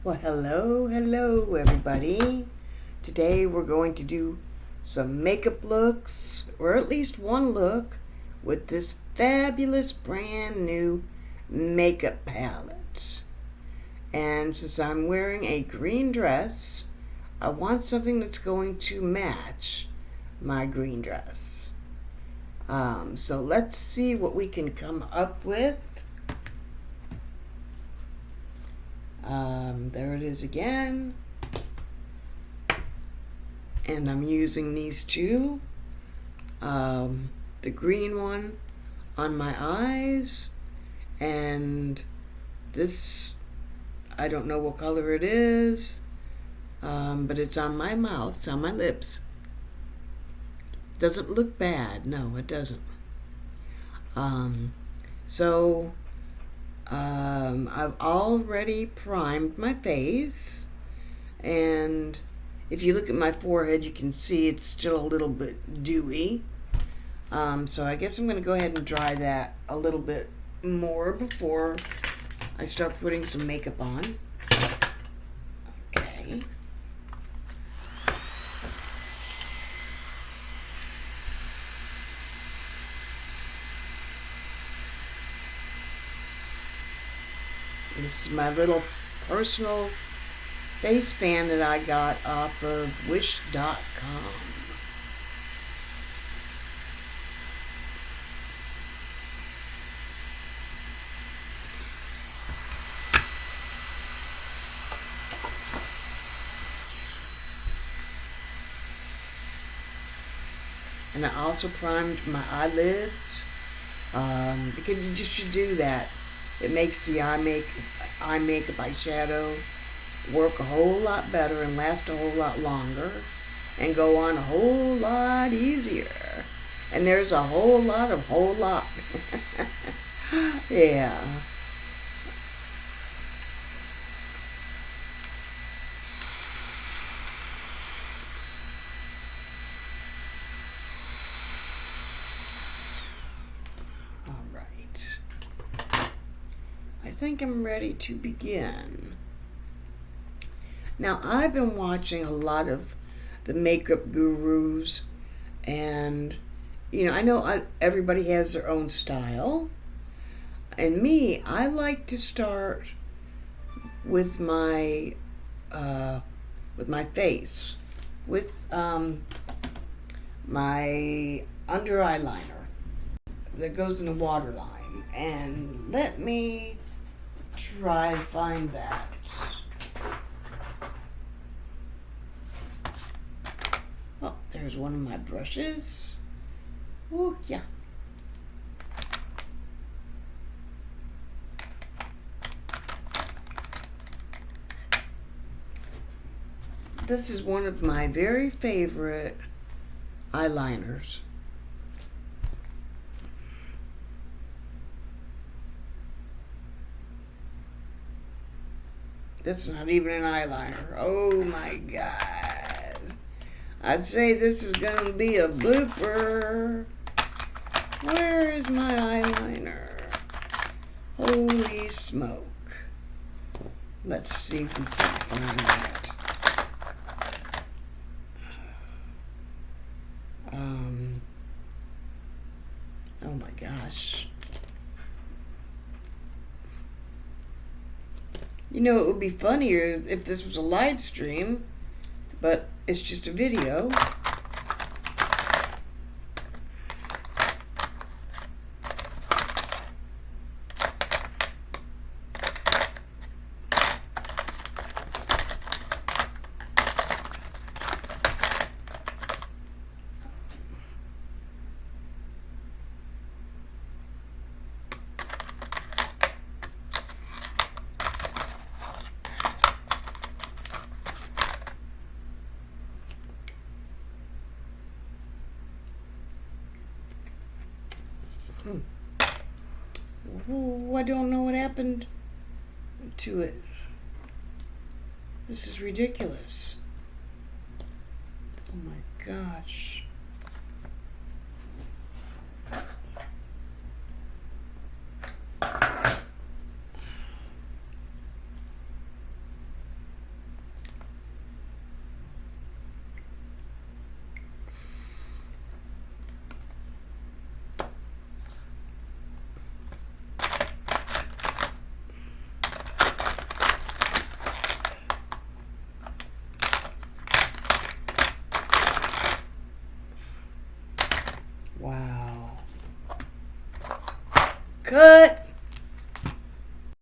Well, hello, everybody. Today we're going to do some makeup looks, or at least one look, with this fabulous brand new makeup palette. And since I'm wearing a green dress, I want something that's going to match my green dress. So let's see what we can come up with. There it is again. And I'm using these two. The green one on my eyes, and this, I don't know what color it is, but it's on my mouth, it's on my lips. Doesn't look bad. No, it doesn't. I've already primed my face, and if you look at my forehead, you can see it's still a little bit dewy. So I guess I'm going to go ahead and dry that a little bit more before I start putting some makeup on. Okay. This is my little personal face fan that I got off of Wish.com. And I also primed my eyelids, because you just should do that. It makes the eye makeup, eyeshadow work a whole lot better and last a whole lot longer and go on a whole lot easier. And there's a whole lot. Yeah. I think I'm ready to begin. Now, I've been watching a lot of the makeup gurus, and I know everybody has their own style. And me, I like to start with my face, with my under eyeliner that goes in the waterline. And let me try to find that. Oh, there's one of my brushes. Oh, yeah. This is one of my very favorite eyeliners. That's not even an eyeliner. Oh my God. I'd say this is going to be a blooper. Where is my eyeliner? Holy smoke. Let's see if we can find that. Oh my gosh. It would be funnier if this was a live stream, but it's just a video. Ooh, I don't know what happened to it. This is ridiculous. Oh my gosh. Wow. Cut!